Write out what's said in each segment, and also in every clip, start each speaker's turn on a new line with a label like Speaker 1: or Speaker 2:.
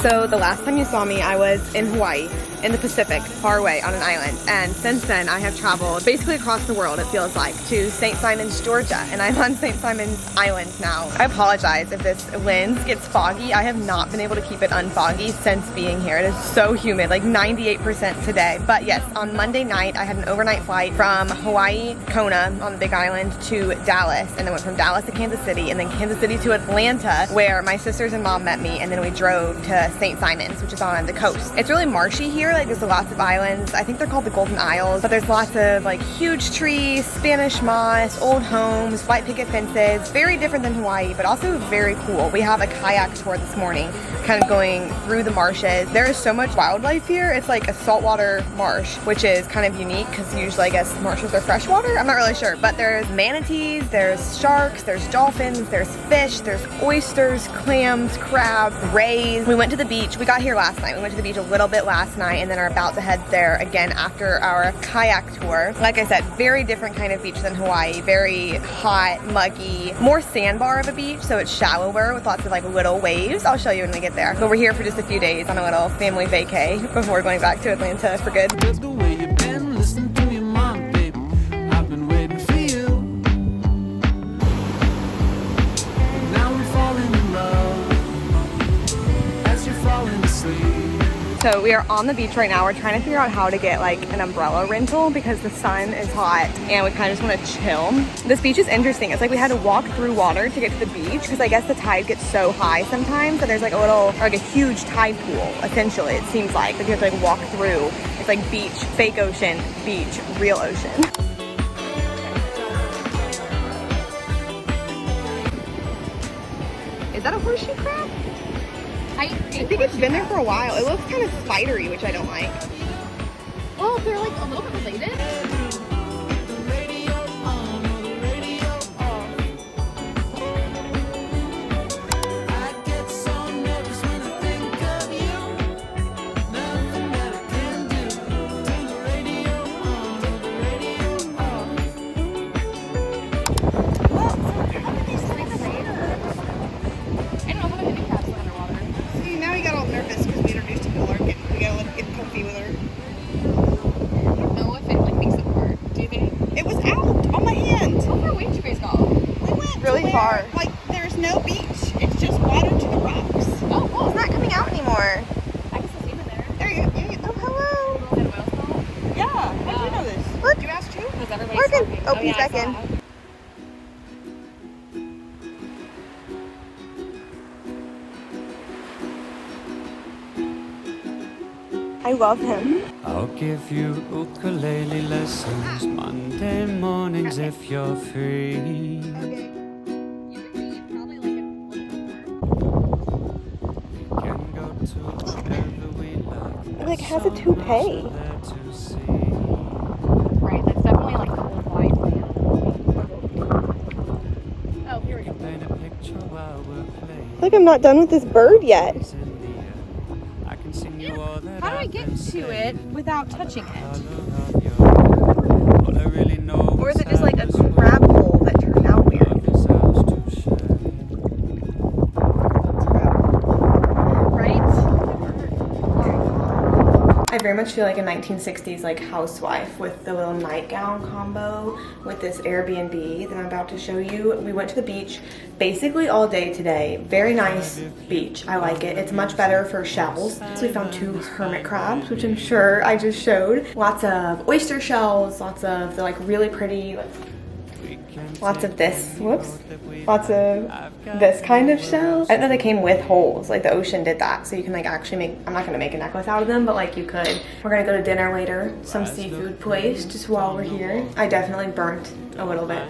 Speaker 1: So the last time you saw me, I was in Hawaii, in the Pacific, far away on an island. And since then, I have traveled basically across the world, it feels like, to St. Simons, Georgia. And I'm on St. Simons Island now. I apologize if this lens gets foggy. I have not been able to keep it unfoggy since being here. It is so humid, like 98% today. But yes, on Monday night, I had an overnight flight from Hawaii, Kona, on the Big Island, to Dallas. And then went from Dallas to Kansas City, and then Kansas City to Atlanta, where my sisters and mom met me. And then we drove to St. Simons, which is on the coast. It's really marshy here. Like there's lots of islands. I think they're called the Golden Isles, but there's lots of like huge trees, Spanish moss, old homes, white picket fences. Very different than Hawaii, but also very cool. We have a kayak tour this morning, kind of going through the marshes. There is so much wildlife here. It's like a saltwater marsh, which is kind of unique because usually I guess marshes are freshwater. I'm not really sure, but there's manatees, there's sharks, there's dolphins, there's fish, there's oysters, clams, crabs, rays. We went to the beach. We got here last night. We went to the beach a little bit last night and then are about to head there again after our kayak tour. Like I said, very different kind of beach than Hawaii. Very hot, muggy, more sandbar of a beach, so it's shallower with lots of like little waves. I'll show you when we get there. But we're here for just a few days on a little family vacay before going back to Atlanta for good. So we are on the beach right now. We're trying to figure out how to get like an umbrella rental because the sun is hot and we kind of just want to chill. This beach is interesting. It's like we had to walk through water to get to the beach because I guess the tide gets so high sometimes that there's like a little, or like a huge tide pool, essentially. It seems like you have to like walk through. It's like beach, fake ocean, beach, real ocean. Is that a horseshoe crab? I think it's been there for a while. It looks kind of spidery, which I don't like.
Speaker 2: Well, they're like a little bit related.
Speaker 1: Really far.
Speaker 3: Like there's no beach. It's just water to the rocks.
Speaker 1: Oh, cool. It's not coming out anymore.
Speaker 2: I can still see them there.
Speaker 3: There you go. Oh, hello.
Speaker 2: Is that a whale smell?
Speaker 3: Yeah. How do you know this?
Speaker 1: Look.
Speaker 3: You asked too?
Speaker 2: Because everybody's
Speaker 1: We're good.
Speaker 2: talking.
Speaker 1: Oh, he's back in. I love him.
Speaker 4: I'll give you ukulele lessons Monday mornings if you're free. Can go to wherever we like.
Speaker 1: It like has a toupee.
Speaker 2: Right, that's definitely like the old white land. Oh, here we go.
Speaker 4: Paint a picture while we're playing.
Speaker 1: Like I'm not done with this bird yet.
Speaker 4: I can sing you all that.
Speaker 2: How do I get to it without touching it?
Speaker 1: Or is it just like a crab hole that turned out weird? I very much feel like a 1960s like housewife with the little nightgown combo with this Airbnb that I'm about to show you. We went to the beach basically all day today. Very nice beach. I like it. It's much better for shells. So we found 2 hermit crabs, which I'm sure I just showed. Lots of oyster shells, lots of the like really pretty, lots of this, whoops. Lots of this kind of shells. I didn't know they came with holes, like the ocean did that. So you can like actually make, I'm not gonna make a necklace out of them, but like you could. We're gonna go to dinner later, some seafood place, just while we're here. I definitely burnt a little bit.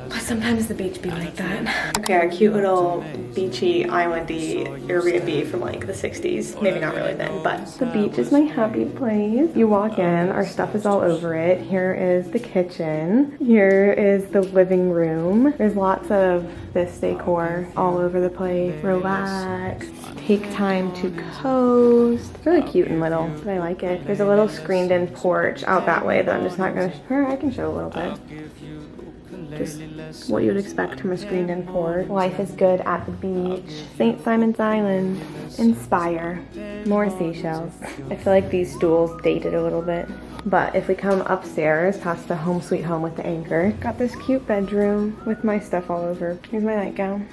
Speaker 1: But sometimes the beach be like that. Okay, our cute little beachy, islandy Airbnb from like the 60s. Maybe not really then, but the beach is my happy place. You walk in, our stuff is all over it. Here is the kitchen. Here is the living room. There's lots of this decor all over the place. Relax. Take time to coast. It's really cute and little, but I like it. There's a little screened in porch out that way that I'm just not gonna, I can show a little bit. Just what you would expect from a screened-in port. Life is good at the beach. St. Simon's Island. Inspire. More seashells. I feel like these stools dated a little bit. But if we come upstairs past the home sweet home with the anchor, got this cute bedroom with my stuff all over. Here's my nightgown.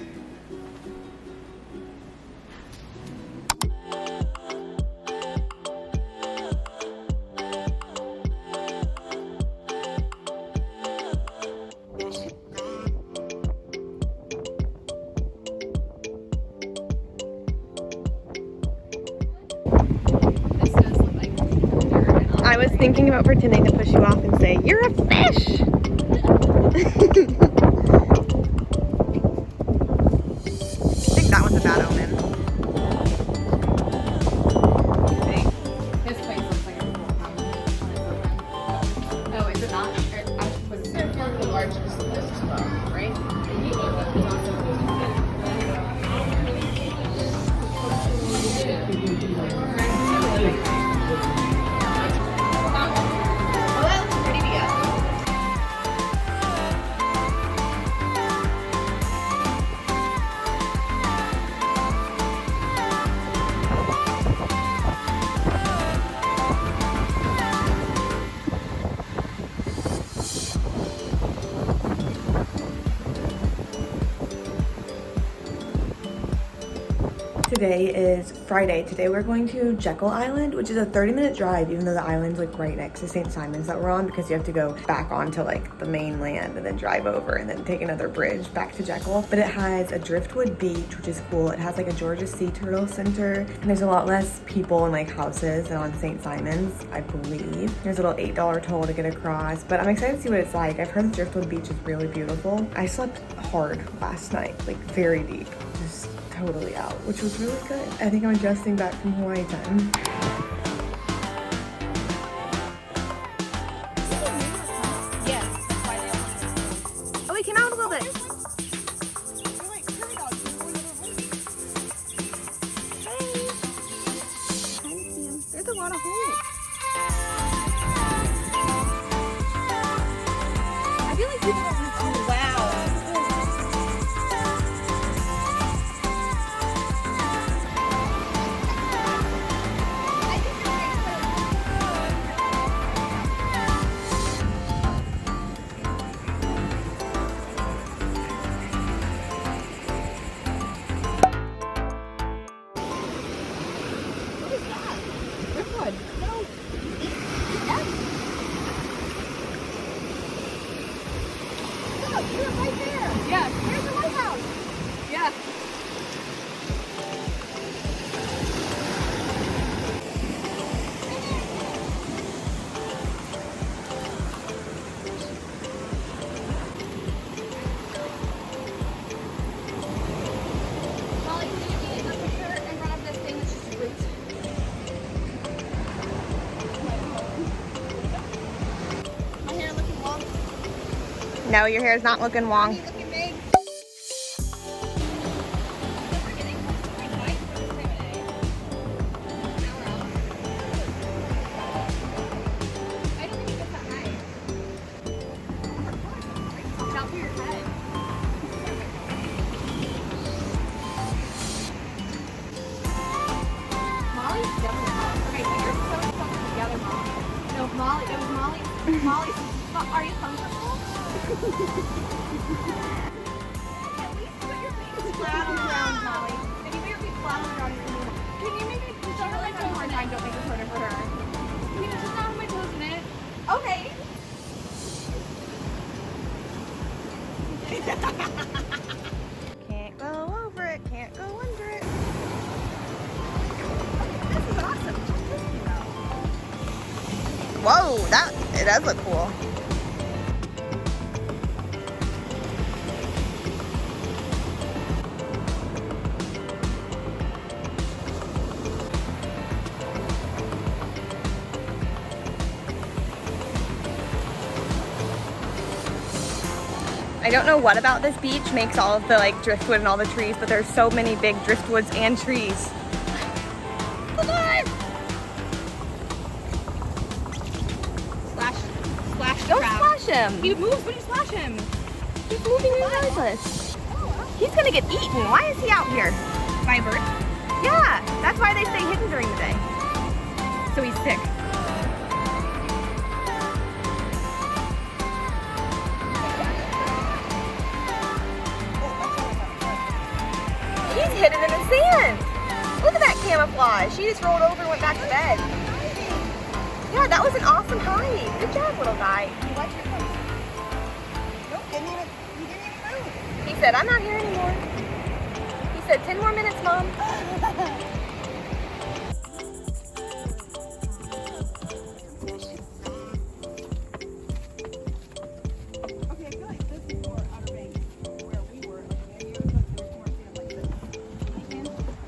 Speaker 1: I was thinking about pretending to push you off and say, "You're a fish!" I think that was a bad omen.
Speaker 2: This place looks like a cool house when it's open. Oh, is it not? Was it the largest of this as well, right?
Speaker 1: Today is Friday. Today we're going to Jekyll Island, which is a 30-minute drive, even though the island's like right next to St. Simon's that we're on, because you have to go back onto like the mainland and then drive over and then take another bridge back to Jekyll. But it has a Driftwood Beach, which is cool. It has like a Georgia Sea Turtle Center, and there's a lot less people and like houses than on St. Simon's, I believe. There's a little $8 toll to get across, but I'm excited to see what it's like. I've heard the Driftwood Beach is really beautiful. I slept hard last night, like very deep. Just totally out, which was really good. I think I'm adjusting back from Hawaii time. Oh, we came out a little bit. There's a lot of holes. I feel like people don't want to. Wow.
Speaker 2: Yeah, here's the lighthouse. Yeah. Molly, can you get in the picture and run up this thing that's just root? My hair looking long.
Speaker 1: No, your hair is not looking long.
Speaker 2: Looking big. I don't think it gets that high. Top of your head. Molly's definitely hot. Okay, so you're so stuck together, Molly. No, Molly, it was Molly. Molly's. Are you comfortable? At least put your feet flat on the ground, Molly. If you put your feet flat on the ground, you're gonna move. Can you make it? Just don't have my toes in it. Don't make this harder for her. Can you just not have my toes in it? Okay.
Speaker 1: Can't go over it, can't go under it.
Speaker 2: This is awesome.
Speaker 1: Whoa, it does look cool. I don't know what about this beach makes all of the like driftwood and all the trees, but there's so many big driftwoods and trees.
Speaker 2: Splash
Speaker 1: Don't
Speaker 2: crab.
Speaker 1: splash him.
Speaker 2: He moves when you splash him.
Speaker 1: He's moving regardless. He's gonna get eaten. Why is he out here?
Speaker 2: By a bird?
Speaker 1: Yeah, that's why they stay hidden during the day.
Speaker 2: So he's sick.
Speaker 1: He's hidden in the sand. Look at that camouflage. She just rolled over and went back to bed. Yeah, that was an awesome hike. Good job, little guy.
Speaker 3: Nope, he didn't even move.
Speaker 1: He said, I'm not here anymore. He said, 10 more minutes, Mom.
Speaker 3: Okay, I feel like this is more Outer Banks where we were. Maybe it was supposed to be more sand like this.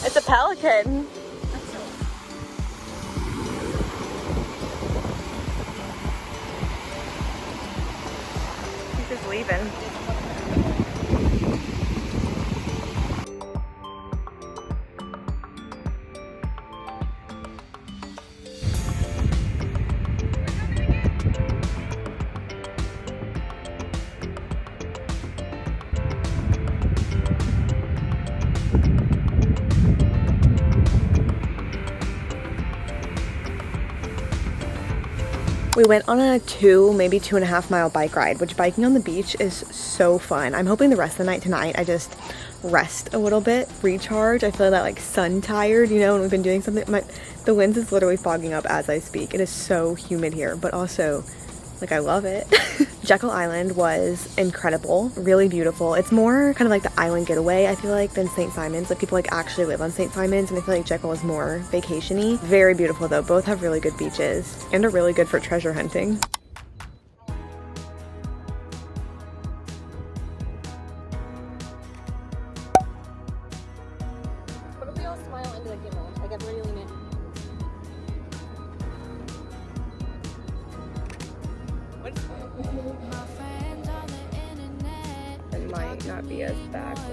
Speaker 1: It's a pelican. He's just leaving. We went on a maybe 2.5 mile bike ride, which biking on the beach is so fun. I'm hoping the rest of the night tonight I just rest a little bit, recharge. I feel that like sun tired, you know, and we've been doing something. The lens is literally fogging up as I speak. It is so humid here, but also like I love it. Jekyll Island was incredible, really beautiful. It's more kind of like the island getaway, I feel like, than St. Simons. Like people like actually live on St. Simons, and I feel like Jekyll is more vacation-y. Very beautiful though. Both have really good beaches and are really good for treasure hunting. What if we all smile into the camera? I get really neat. It might not be as backward.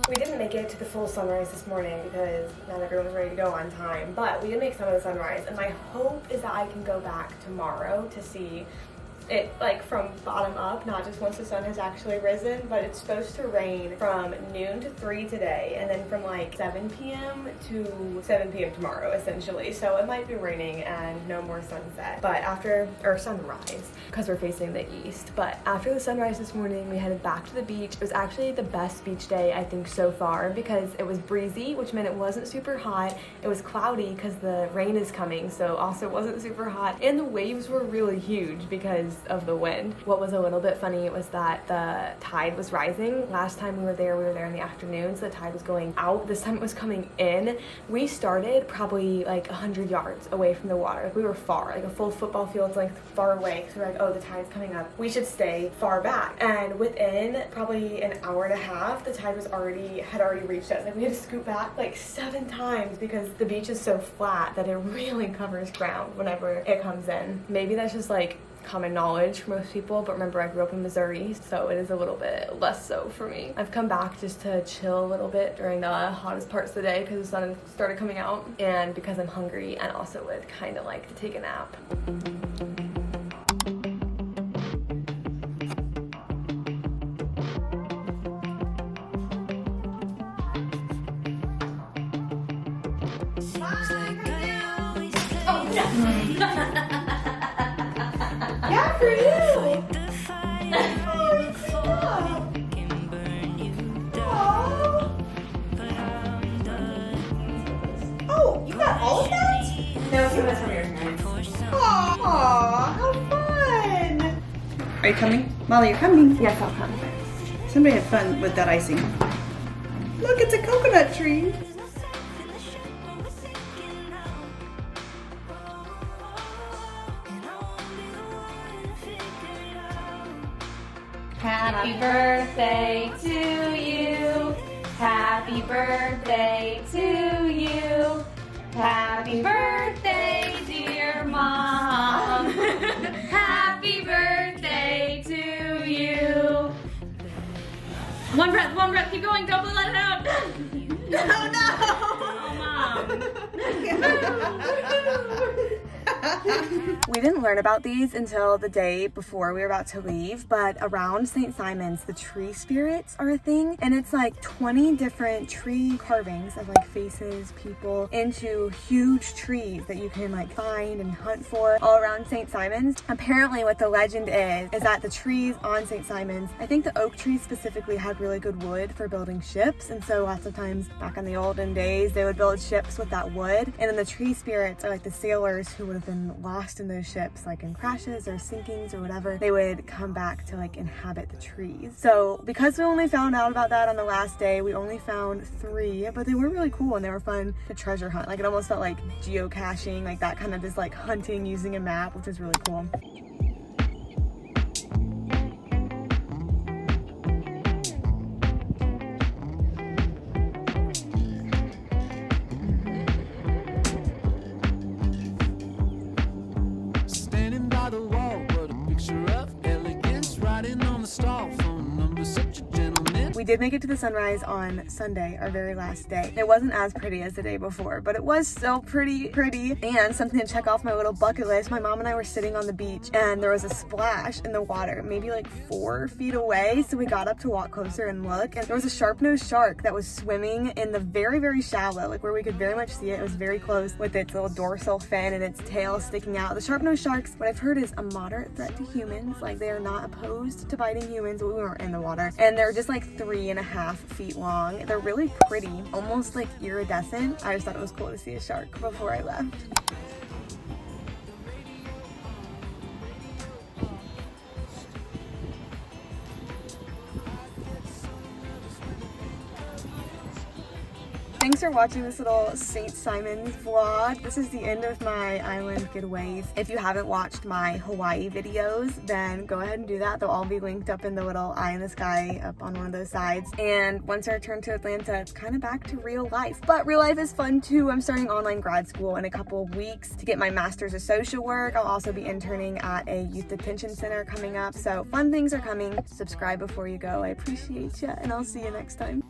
Speaker 1: We didn't make it to the full sunrise this morning because not everyone was ready to go on time, but we did make some of the sunrise, and my hope is that I can go back tomorrow to see it like from bottom up, not just once the sun has actually risen, but it's supposed to rain from noon to 3 today, and then from like 7 p.m. to 7 p.m. tomorrow, essentially. So it might be raining and no more sunset, but after, or sunrise, because we're facing the east. But after the sunrise this morning, we headed back to the beach. It was actually the best beach day, I think, so far, because it was breezy, which meant it wasn't super hot. It was cloudy because the rain is coming, so also wasn't super hot, and the waves were really huge because of the wind. What was a little bit funny was that the tide was rising. Last time we were there in the afternoon, so the tide was going out. This time it was coming in. We started probably like 100 yards away from the water. Like, we were far, like a full football field's length far away, because we're like, oh, the tide's coming up, we should stay far back. And within probably an hour and a half, the tide had already reached us. Like, we had to scoot back like 7 times because the beach is so flat that it really covers ground whenever it comes in. Maybe that's just like common knowledge for most people, but remember, I grew up in Missouri, so it is a little bit less so for me. I've come back just to chill a little bit during the hottest parts of the day because the sun started coming out, and because I'm hungry and also would kind of like to take a nap. Yeah, for you! Oh, you got all of that? No, some of that's from your parents. Aw, how fun!
Speaker 3: Are you coming? Molly, you're coming.
Speaker 1: Yes, I'll come.
Speaker 3: Somebody had fun with that icing. Look, it's a coconut tree.
Speaker 2: Happy birthday to you. Happy birthday to you. Happy birthday, dear Mom. Happy birthday to you. One breath, keep going, don't let it out. Oh, Mom.
Speaker 1: We didn't learn about these until the day before we were about to leave, but around St. Simon's, the tree spirits are a thing, and it's like 20 different tree carvings of like faces, people, into huge trees that you can like find and hunt for all around St. Simon's. Apparently what the legend is that the trees on St. Simon's, I think the oak trees specifically, had really good wood for building ships, and so lots of times back in the olden days they would build ships with that wood, and then the tree spirits are like the sailors who would have been lost in those ships, like in crashes or sinkings or whatever. They would come back to like inhabit the trees. So because we only found out about that on the last day, we only found 3, but they were really cool and they were fun to treasure hunt. Like, it almost felt like geocaching, like that kind of just like hunting using a map, which was really cool. We did make it to the sunrise on Sunday, our very last day. It wasn't as pretty as the day before, but it was still pretty. And something to check off my little bucket list, my mom and I were sitting on the beach and there was a splash in the water, maybe like 4 feet away. So we got up to walk closer and look, and there was a sharp-nosed shark that was swimming in the very shallow, like where we could very much see it. It was very close with its little dorsal fin and its tail sticking out. The sharp-nosed sharks, what I've heard, is a moderate threat to humans. Like, they are not opposed to biting humans, but we weren't in the water. And they're just like 3.5 feet long. They're really pretty, almost like iridescent. I just thought it was cool to see a shark before I left. Thanks for watching this little St. Simon's vlog. This is the end of my island getaways. If you haven't watched my Hawaii videos, then go ahead and do that. They'll all be linked up in the little eye in the sky up on one of those sides. And once I return to Atlanta, it's kind of back to real life. But real life is fun too. I'm starting online grad school in a couple of weeks to get my Master's of Social Work. I'll also be interning at a youth detention center coming up. So fun things are coming. Subscribe before you go. I appreciate you, and I'll see you next time.